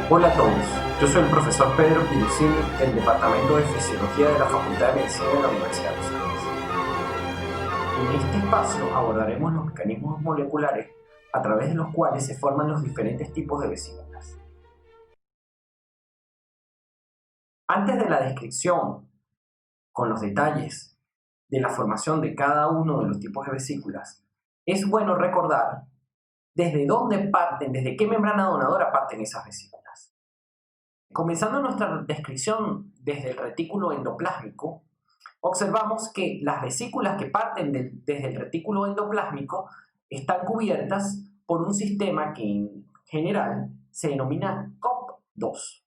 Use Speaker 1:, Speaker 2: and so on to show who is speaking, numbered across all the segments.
Speaker 1: Hola a todos, yo soy el profesor Pedro Pilucini del Departamento de Fisiología de la Facultad de Medicina de la Universidad de los Andes. En este espacio abordaremos los mecanismos moleculares a través de los cuales se forman los diferentes tipos de vesículas. Antes de la descripción con los detalles de la formación de cada uno de los tipos de vesículas, es bueno recordar desde dónde parten, desde qué membrana donadora parten esas vesículas. Comenzando nuestra descripción desde el retículo endoplásmico, observamos que las vesículas que parten desde el retículo endoplásmico están cubiertas por un sistema que en general se denomina COP2.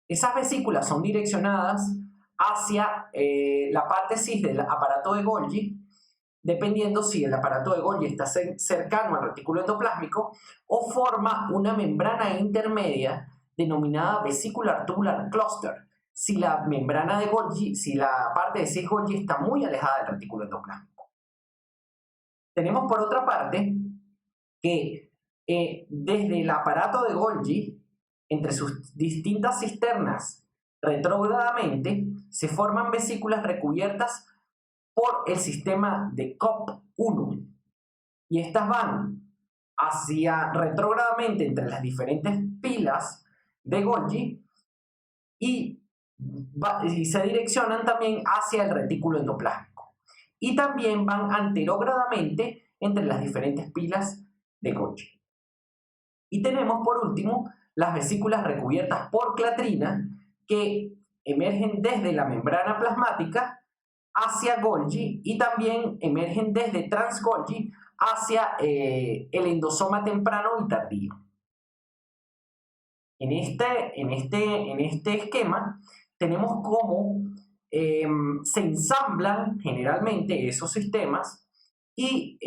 Speaker 1: Esas vesículas son direccionadas hacia la parte cis del aparato de Golgi, dependiendo si el aparato de Golgi está cercano al retículo endoplásmico o forma una membrana intermedia denominada vesicular tubular cluster, si la membrana de Golgi, si la parte de cis Golgi está muy alejada del retículo endoplásmico. Tenemos por otra parte que desde el aparato de Golgi, entre sus distintas cisternas retrógradamente, se forman vesículas recubiertas por el sistema de COP1 y estas van hacia retrógradamente entre las diferentes pilas de Golgi y se direccionan también hacia el retículo endoplásmico y también van anterogradamente entre las diferentes pilas de Golgi. Y tenemos por último las vesículas recubiertas por clatrina que emergen desde la membrana plasmática hacia Golgi y también emergen desde trans-Golgi hacia el endosoma temprano y tardío. En este esquema tenemos cómo se ensamblan generalmente esos sistemas y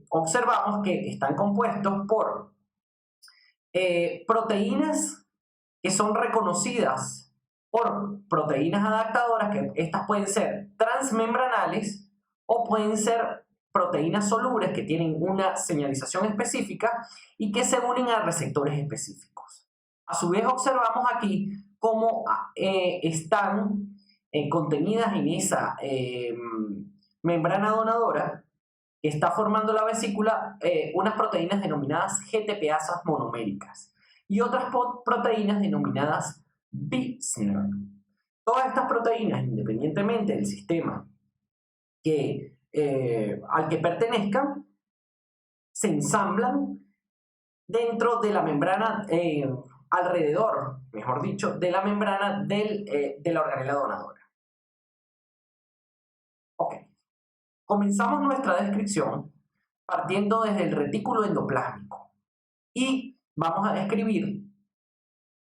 Speaker 1: observamos que están compuestos por proteínas que son reconocidas por proteínas adaptadoras, que estas pueden ser transmembranales o pueden ser proteínas solubles que tienen una señalización específica y que se unen a receptores específicos. A su vez observamos aquí cómo están contenidas en esa membrana donadora que está formando la vesícula unas proteínas denominadas GTPasas monoméricas y otras proteínas denominadas Bispnr. Todas estas proteínas, independientemente del sistema al que pertenezcan, se ensamblan dentro de la membrana, alrededor, mejor dicho, de la membrana de la organela donadora. Ok, comenzamos nuestra descripción partiendo desde el retículo endoplásmico y vamos a describir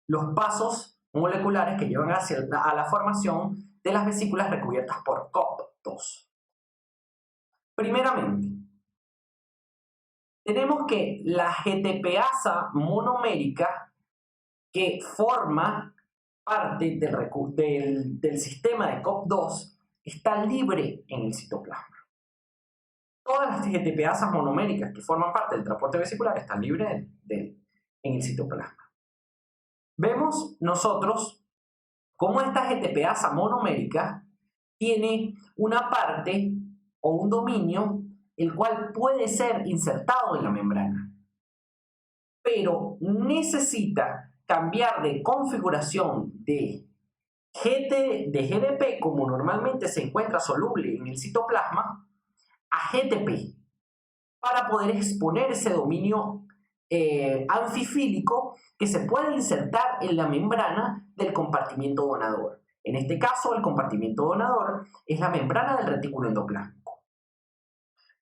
Speaker 1: los pasos moleculares que llevan a la formación de las vesículas recubiertas por COP2. Primeramente, tenemos que la GTPasa monomérica que forma parte del sistema de COP2 está libre en el citoplasma. Todas las GTPasas monoméricas que forman parte del transporte vesicular están libres en el citoplasma. Vemos nosotros cómo esta GTPasa monomérica tiene una parte o un dominio el cual puede ser insertado en la membrana, pero necesita cambiar de configuración de GDP, como normalmente se encuentra soluble en el citoplasma, a GTP para poder exponer ese dominio anfifílico que se puede insertar en la membrana del compartimiento donador. En este caso, el compartimiento donador es la membrana del retículo endoplásmico.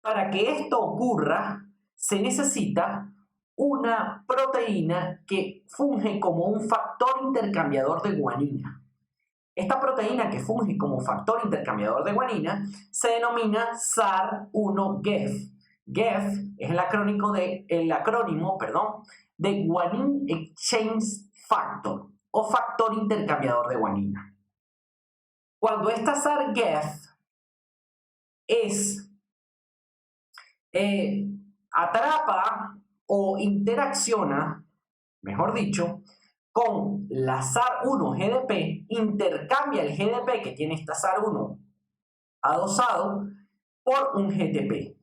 Speaker 1: Para que esto ocurra, se necesita una proteína que funge como un factor intercambiador de guanina. Esta proteína que funge como factor intercambiador de guanina se denomina SAR1-GEF. GEF es el acrónimo de Guanine Exchange Factor o factor intercambiador de guanina. Cuando esta SAR-GEF atrapa o interacciona mejor dicho, con la SAR1-GDP, intercambia el GDP que tiene esta SAR1 adosado por un GTP.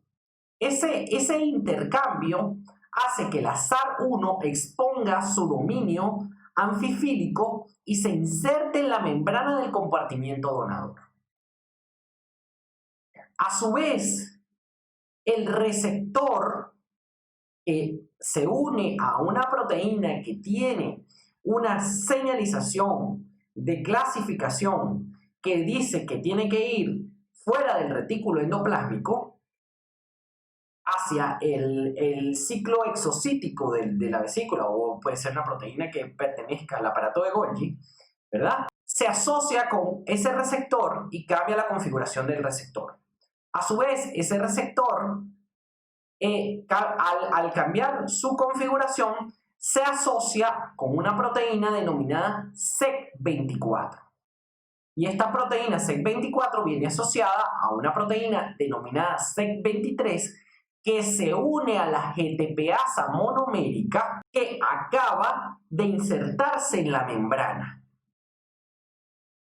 Speaker 1: Ese intercambio hace que la SAR1 exponga su dominio anfifílico y se inserte en la membrana del compartimiento donador. A su vez, el receptor que se une a una proteína que tiene una señalización de clasificación que dice que tiene que ir fuera del retículo endoplásmico hacia el ciclo exocítico de la vesícula, o puede ser una proteína que pertenezca al aparato de Golgi, ¿verdad? Se asocia con ese receptor y cambia la configuración del receptor. A su vez, ese receptor, al cambiar su configuración, se asocia con una proteína denominada SEC24. Y esta proteína SEC24 viene asociada a una proteína denominada SEC23 que se une a la GTPasa monomérica que acaba de insertarse en la membrana.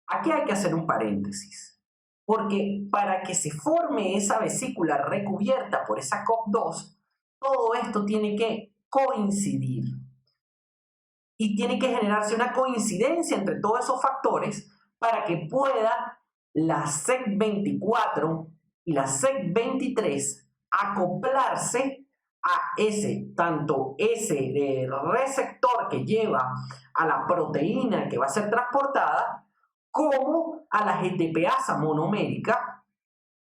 Speaker 1: Aquí hay que hacer un paréntesis, porque para que se forme esa vesícula recubierta por esa COP2, todo esto tiene que coincidir. Y tiene que generarse una coincidencia entre todos esos factores para que pueda la SEC24 y la SEC23 acoplarse a tanto ese receptor que lleva a la proteína que va a ser transportada, como a la GTPasa monomérica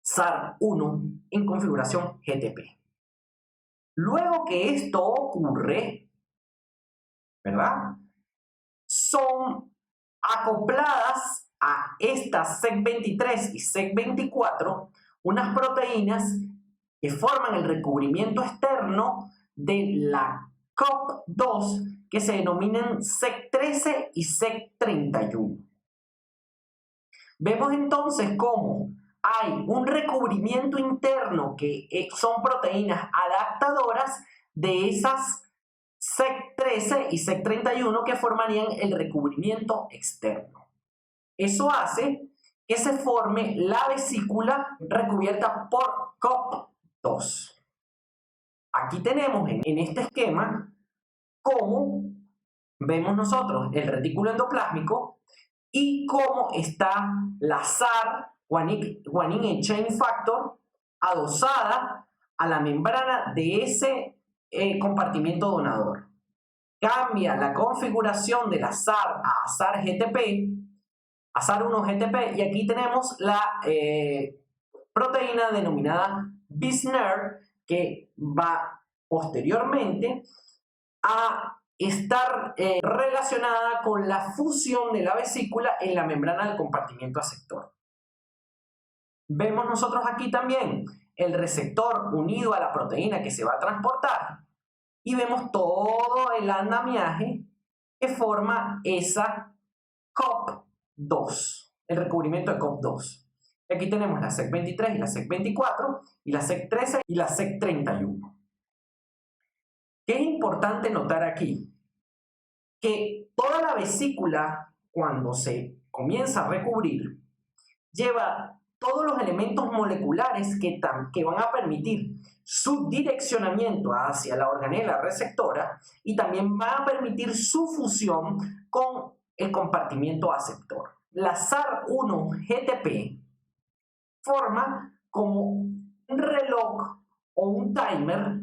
Speaker 1: SAR1 en configuración GTP. Luego que esto ocurre, ¿verdad?, son acopladas a estas SEC23 y SEC24 unas proteínas que forman el recubrimiento externo de la COP2 que se denominan SEC13 y SEC31. Vemos entonces cómo hay un recubrimiento interno que son proteínas adaptadoras de esas SEC13 y SEC31 que formarían el recubrimiento externo. Eso hace que se forme la vesícula recubierta por COP2. Aquí tenemos en este esquema cómo vemos nosotros el retículo endoplásmico y cómo está la SAR guanine chain factor adosada a la membrana de ese compartimiento donador. Cambia la configuración de la SAR a SAR GTP, a SAR1 GTP, y aquí tenemos la proteína denominada BISNER que va posteriormente a estar relacionada con la fusión de la vesícula en la membrana del compartimiento aceptor. Vemos nosotros aquí también el receptor unido a la proteína que se va a transportar y vemos todo el andamiaje que forma esa COP2, el recubrimiento de COP2. Aquí tenemos la SEC23 y la SEC24 y la SEC13 y la SEC31. ¿Qué es importante notar aquí? Que toda la vesícula, cuando se comienza a recubrir, lleva todos los elementos moleculares que van a permitir su direccionamiento hacia la organela receptora y también van a permitir su fusión con el compartimiento aceptor. La SAR1-GTP forma como un reloj o un timer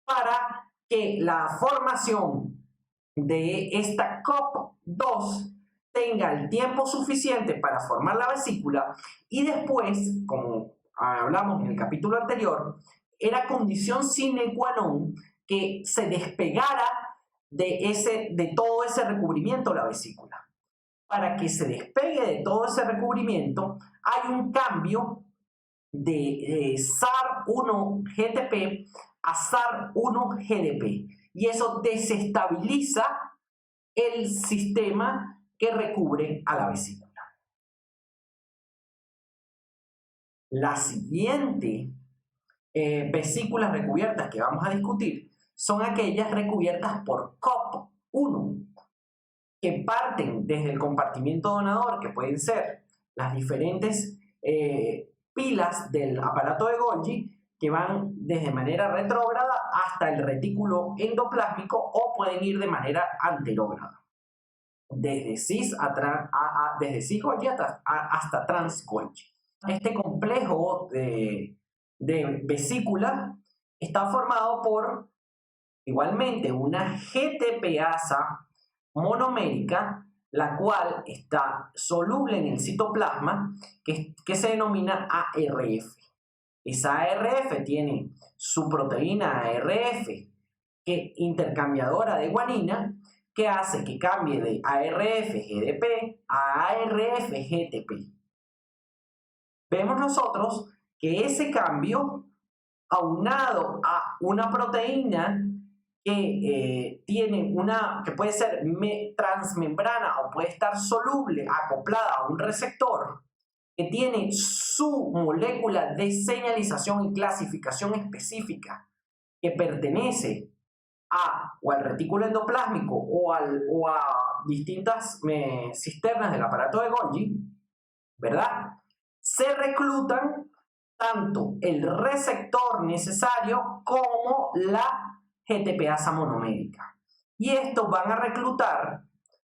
Speaker 1: para que la formación de esta COP2 tenga el tiempo suficiente para formar la vesícula y después, como hablamos en el capítulo anterior, era condición sine qua non que se despegara de todo ese recubrimiento la vesícula. Para que se despegue de todo ese recubrimiento hay un cambio de SAR1-GTP a SAR1-GDP y eso desestabiliza el sistema que recubre a la vesícula. La siguiente vesícula recubierta que vamos a discutir son aquellas recubiertas por COP1, que parten desde el compartimiento donador, que pueden ser las diferentes pilas del aparato de Golgi, que van desde manera retrógrada hasta el retículo endoplásmico, o pueden ir de manera anterógrada, desde cis-Golgi hasta trans-Golgi. Este complejo de vesícula está formado por igualmente una GTPasa monomérica, la cual está soluble en el citoplasma, que se denomina ARF. Esa ARF tiene su proteína ARF, que intercambiadora de guanina, que hace que cambie de ARF-GDP a ARF-GTP. Vemos nosotros que ese cambio, aunado a una proteína que que puede ser transmembrana o puede estar soluble, acoplada a un receptor, que tiene su molécula de señalización y clasificación específica, que pertenece o al retículo endoplásmico o a distintas cisternas del aparato de Golgi, ¿verdad? Se reclutan tanto el receptor necesario como la GTPasa monomérica. Y estos van a reclutar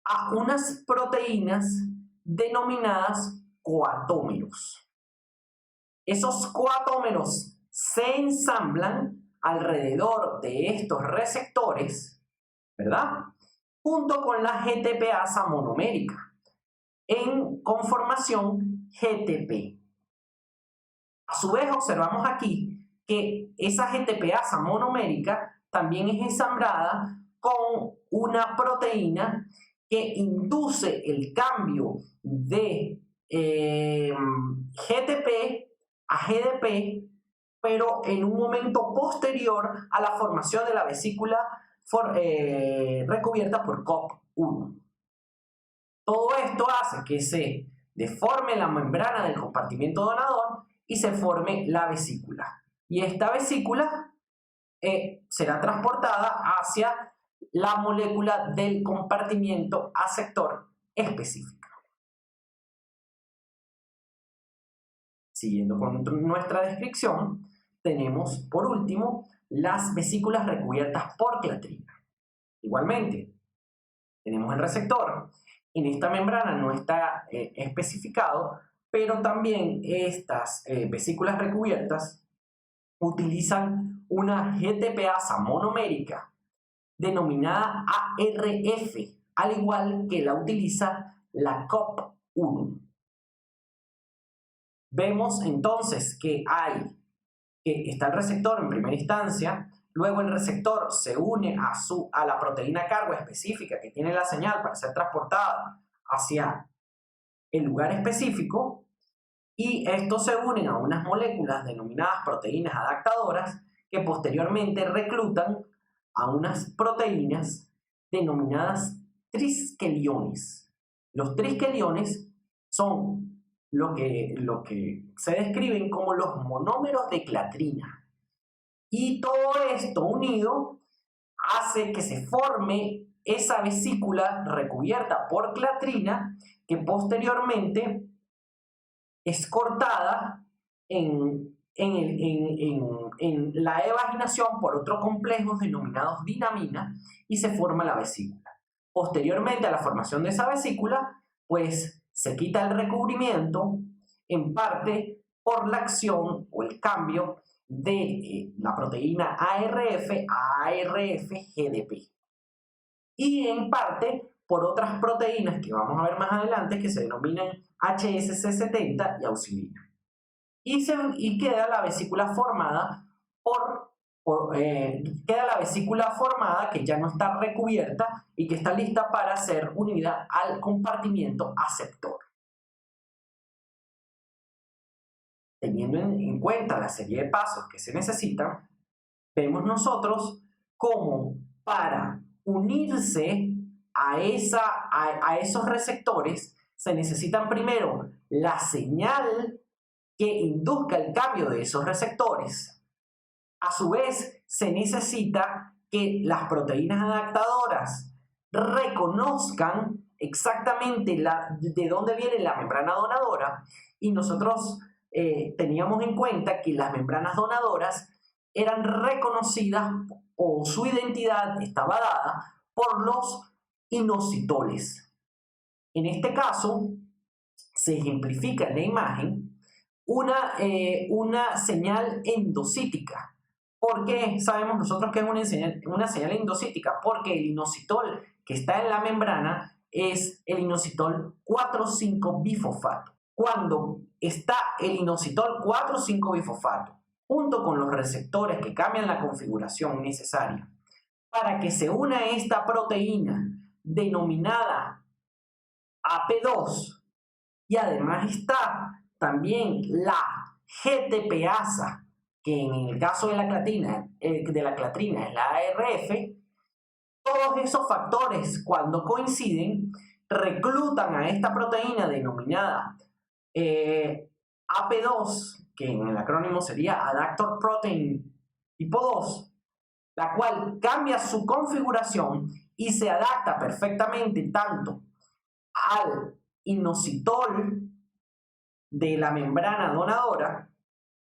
Speaker 1: a unas proteínas denominadas coatómeros. Esos coatómeros se ensamblan alrededor de estos receptores, ¿verdad? Junto con la GTPasa monomérica, en conformación GTP. A su vez, observamos aquí que esa GTPasa monomérica también es ensamblada con una proteína que induce el cambio de GTP a GDP, pero en un momento posterior a la formación de la vesícula recubierta por COP1. Todo esto hace que se deforme la membrana del compartimento donador y se forme la vesícula. Y esta vesícula será transportada hacia la molécula del compartimiento aceptor específica. Siguiendo con nuestra descripción, tenemos por último las vesículas recubiertas por clatrina. Igualmente, tenemos el receptor. En esta membrana no está especificado, pero también estas vesículas recubiertas utilizan una GTPasa monomérica denominada ARF, al igual que la utiliza la COP1. Vemos entonces que está el receptor en primera instancia, luego el receptor se une a la proteína cargo específica que tiene la señal para ser transportada hacia el lugar específico, y estos se unen a unas moléculas denominadas proteínas adaptadoras que posteriormente reclutan a unas proteínas denominadas triskeliones. Los triskeliones son lo que se describen como los monómeros de clatrina. Y todo esto unido hace que se forme esa vesícula recubierta por clatrina, que posteriormente es cortada en la evaginación por otros complejos denominados dinamina, y se forma la vesícula. Posteriormente a la formación de esa vesícula, pues se quita el recubrimiento, en parte por la acción o el cambio de la proteína ARF a ARF-GDP, y en parte por otras proteínas que vamos a ver más adelante, que se denominan HSC70 y auxilina. Y queda la vesícula formada que ya no está recubierta y que está lista para ser unida al compartimiento aceptor. Teniendo en cuenta la serie de pasos que se necesitan, vemos nosotros cómo para unirse a esos receptores se necesitan primero la señal que induzca el cambio de esos receptores. A su vez, se necesita que las proteínas adaptadoras reconozcan exactamente de dónde viene la membrana donadora, y nosotros teníamos en cuenta que las membranas donadoras eran reconocidas o su identidad estaba dada por los inositoles. En este caso, se ejemplifica en la imagen una señal endocítica. ¿Por qué sabemos nosotros que es una señal endocítica? Porque el inositol que está en la membrana es el inositol 4,5-bifosfato. Cuando está el inositol 4,5-bifosfato junto con los receptores que cambian la configuración necesaria para que se una esta proteína denominada AP2, y además está también la GTPasa, que en el caso de la clatrina es la ARF, todos esos factores cuando coinciden reclutan a esta proteína denominada AP2, que en el acrónimo sería Adaptor Protein tipo 2, la cual cambia su configuración y se adapta perfectamente tanto al inositol de la membrana donadora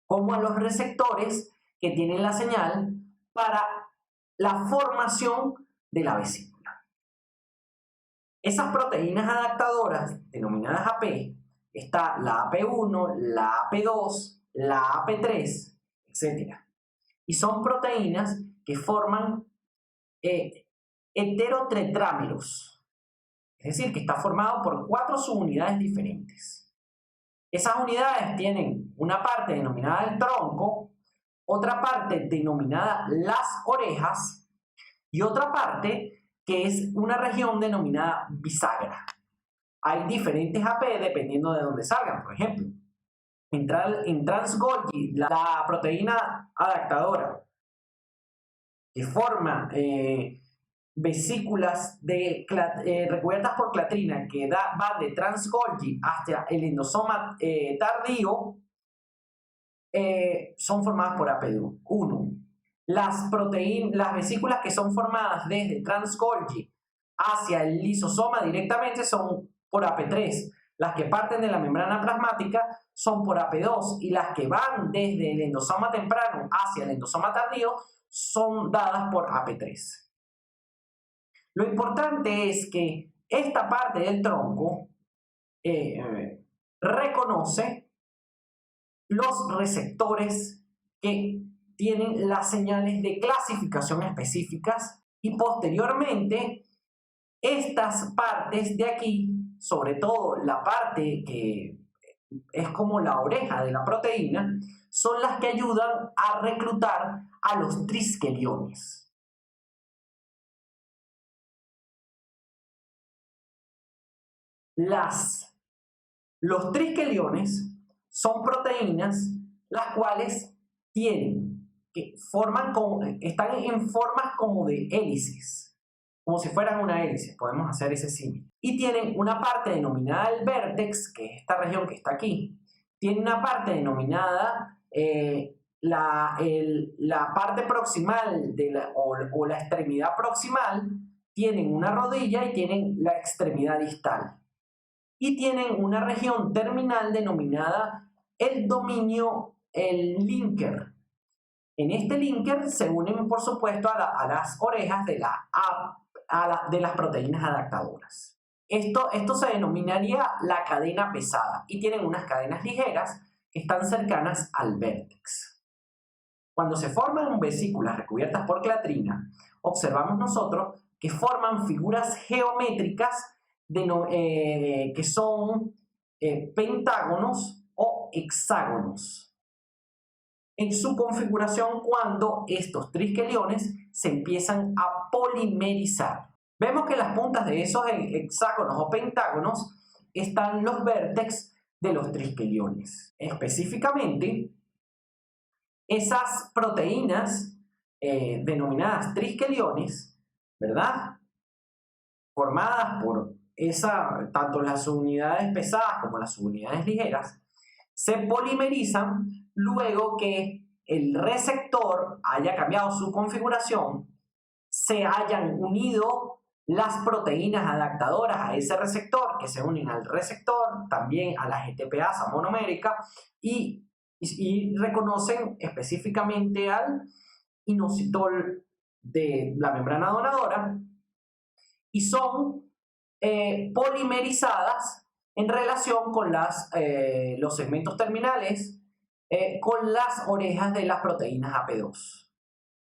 Speaker 1: como a los receptores que tienen la señal para la formación de la vesícula. Esas proteínas adaptadoras denominadas AP, está la AP1, la AP2, la AP3, etc. Y son proteínas que forman heterotetrámeros, es decir, que está formado por 4 subunidades diferentes. Esas unidades tienen una parte denominada el tronco, otra parte denominada las orejas y otra parte que es una región denominada bisagra. Hay diferentes AP dependiendo de dónde salgan. Por ejemplo, en Trans-Golgi, la proteína adaptadora que forma vesículas recubiertas por clatrina que va de Trans-Golgi hasta el endosoma tardío, son formadas por AP1. Las vesículas que son formadas desde Trans-Golgi hacia el lisosoma directamente son por AP3. Las que parten de la membrana plasmática son por AP2 y las que van desde el endosoma temprano hacia el endosoma tardío son dadas por AP3. Lo importante es que esta parte del tronco reconoce los receptores que tienen las señales de clasificación específicas y posteriormente estas partes de aquí, sobre todo la parte que es como la oreja de la proteína, son las que ayudan a reclutar a los triskeliones. Los triskeliones son proteínas las cuales están en formas como de hélices, como si fueran una hélice, podemos hacer ese símil. Y tienen una parte denominada el vértex, que es esta región que está aquí. Tiene una parte denominada la parte proximal o la extremidad proximal. Tienen una rodilla y tienen la extremidad distal. Y tienen una región terminal denominada el dominio, el linker. En este linker se unen, por supuesto, a las orejas de las proteínas adaptadoras. Esto se denominaría la cadena pesada y tienen unas cadenas ligeras que están cercanas al vértex. Cuando se forman vesículas recubiertas por clatrina, observamos nosotros que forman figuras geométricas que son pentágonos o hexágonos en su configuración cuando estos triskeliones se empiezan a polimerizar. Vemos que en las puntas de esos hexágonos o pentágonos están los vértex de los triskeliones. Específicamente, esas proteínas denominadas triskeliones, ¿verdad?, formadas por tanto las subunidades pesadas como las subunidades ligeras, se polimerizan luego que el receptor haya cambiado su configuración se hayan unido las proteínas adaptadoras a ese receptor, que se unen al receptor, también a la GTPasa monomérica, y reconocen específicamente al inositol de la membrana donadora, y son polimerizadas en relación con los segmentos terminales con las orejas de las proteínas AP2.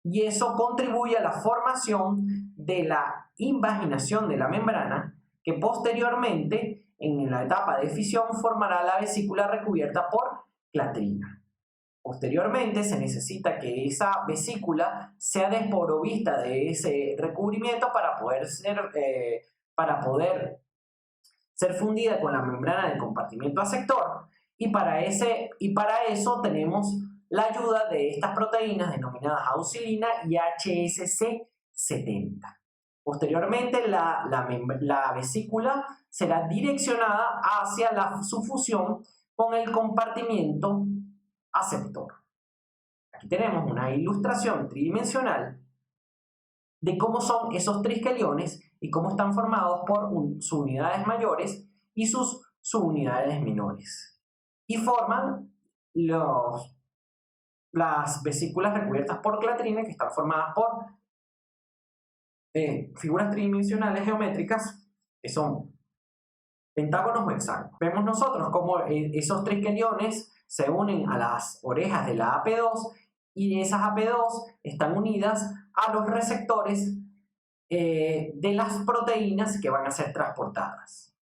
Speaker 1: Y eso contribuye a la formación de la invaginación de la membrana, que posteriormente, en la etapa de fisión, formará la vesícula recubierta por clatrina. Posteriormente, se necesita que esa vesícula sea desprovista de ese recubrimiento para poder ser fundida con la membrana del compartimento aceptor, y para eso tenemos la ayuda de estas proteínas denominadas auxilina y HSC70. Posteriormente, la vesícula será direccionada hacia su fusión con el compartimento aceptor. Aquí tenemos una ilustración tridimensional de cómo son esos triskeliones y cómo están formados por sus unidades mayores y sus subunidades menores. Y forman las vesículas recubiertas por clatrina, que están formadas por figuras tridimensionales geométricas que son pentágonos o hexágonos. Vemos nosotros cómo esos triskeliones se unen a las orejas de la AP2, y esas AP2 están unidas a los receptores de las proteínas que van a ser transportadas.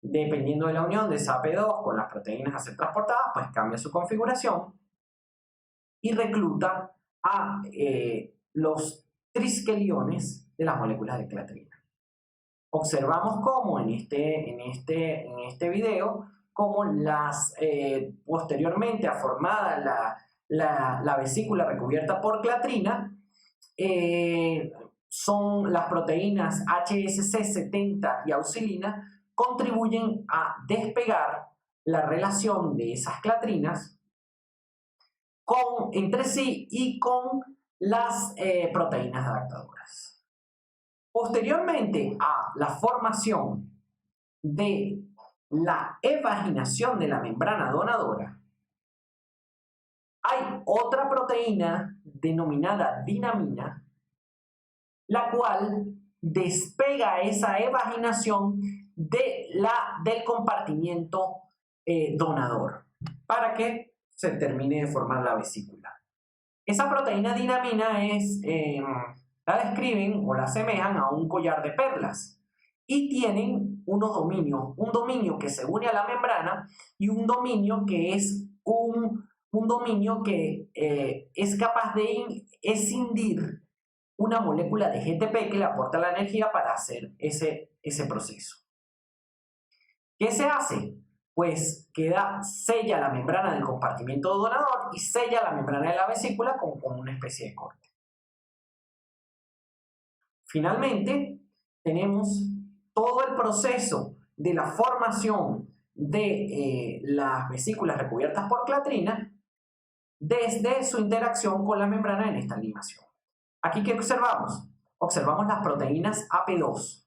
Speaker 1: Dependiendo de la unión de esa AP2 con las proteínas a ser transportadas, pues cambia su configuración y recluta a los triskeliones de las moléculas de clatrina. Observamos cómo en este video, cómo posteriormente a formada la vesícula recubierta por clatrina, son las proteínas HSC70 y auxilina, contribuyen a despegar la relación de esas clatrinas entre sí y con las proteínas adaptadoras. Posteriormente a la formación de la evaginación de la membrana donadora, hay otra proteína denominada dinamina, la cual despega esa evaginación del compartimiento donador para que se termine de formar la vesícula. Esa proteína dinamina la describen o la asemejan a un collar de perlas, y tienen unos dominios, un dominio que se une a la membrana y un dominio que es es capaz de escindir una molécula de GTP que le aporta la energía para hacer ese proceso. ¿Qué se hace? Pues sella la membrana del compartimento donador y sella la membrana de la vesícula con una especie de corte. Finalmente, tenemos todo el proceso de la formación de las vesículas recubiertas por clatrina desde su interacción con la membrana en esta animación. Aquí, ¿qué observamos? Observamos las proteínas AP2,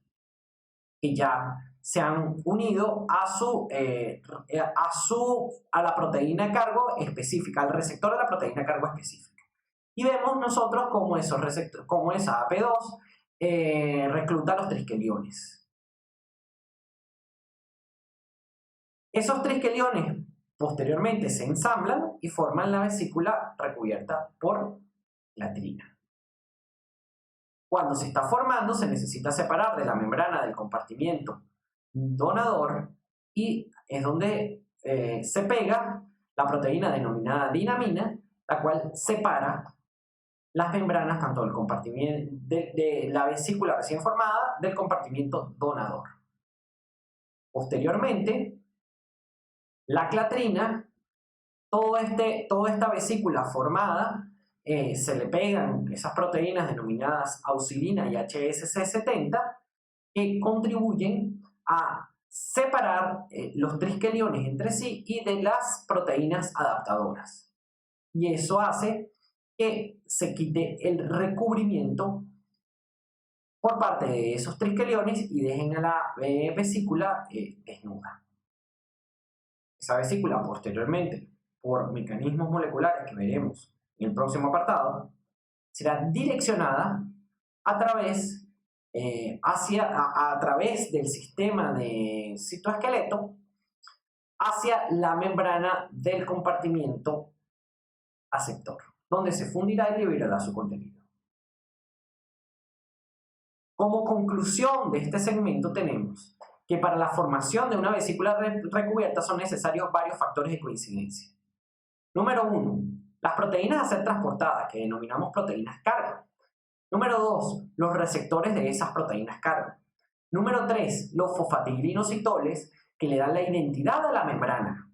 Speaker 1: que ya se han unido a la proteína de cargo específica, al receptor de la proteína de cargo específica. Y vemos nosotros cómo esa AP2 recluta los triskeliones. Esos triskeliones posteriormente se ensamblan y forman la vesícula recubierta por clatrina. Cuando se está formando, se necesita separar de la membrana del compartimento donador, y es donde se pega la proteína denominada dinamina, la cual separa las membranas tanto del compartimento de la vesícula recién formada del compartimento donador. Posteriormente, la clatrina, toda esta vesícula formada, se le pegan esas proteínas denominadas auxilina y HSC70, que contribuyen a separar los triskeliones entre sí y de las proteínas adaptadoras. Y eso hace que se quite el recubrimiento por parte de esos triskeliones y dejen a la vesícula desnuda. Esa vesícula posteriormente, por mecanismos moleculares que veremos en el próximo apartado, será direccionada a través, a través del sistema de citoesqueleto hacia la membrana del compartimiento aceptor, donde se fundirá y liberará su contenido. Como conclusión de este segmento tenemos que para la formación de una vesícula recubierta son necesarios varios factores de coincidencia. Número 1. Las proteínas a ser transportadas, que denominamos proteínas carga. Número 2. Los receptores de esas proteínas carga. Número 3. Los fosfatidilinositoles, que le dan la identidad a la membrana.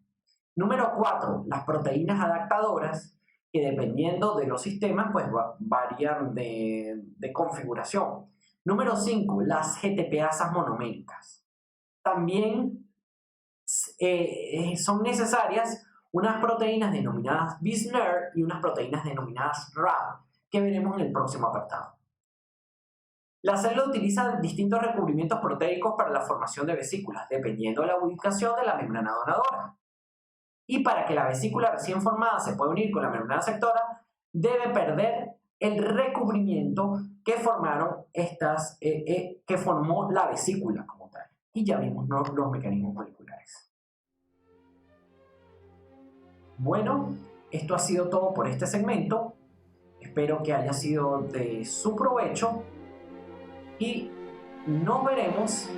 Speaker 1: Número 4. Las proteínas adaptadoras, que dependiendo de los sistemas, pues varían de configuración. Número 5. Las GTPasas monoméricas. También son necesarias unas proteínas denominadas BISNER y unas proteínas denominadas RAB, que veremos en el próximo apartado. La célula utiliza distintos recubrimientos proteicos para la formación de vesículas, dependiendo de la ubicación de la membrana donadora. Y para que la vesícula recién formada se pueda unir con la membrana aceptora, debe perder el recubrimiento que formó la vesícula como tal. Y ya vimos los mecanismos moleculares. Bueno, esto ha sido todo por este segmento. Espero que haya sido de su provecho y nos veremos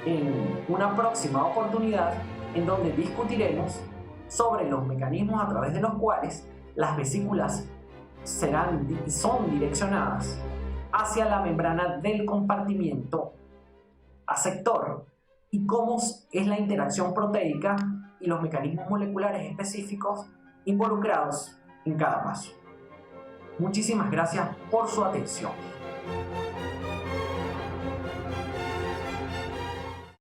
Speaker 1: en una próxima oportunidad en donde discutiremos sobre los mecanismos a través de los cuales las vesículas son direccionadas hacia la membrana del compartimiento aceptor y cómo es la interacción proteica y los mecanismos moleculares específicos involucrados en cada paso. Muchísimas gracias por su atención.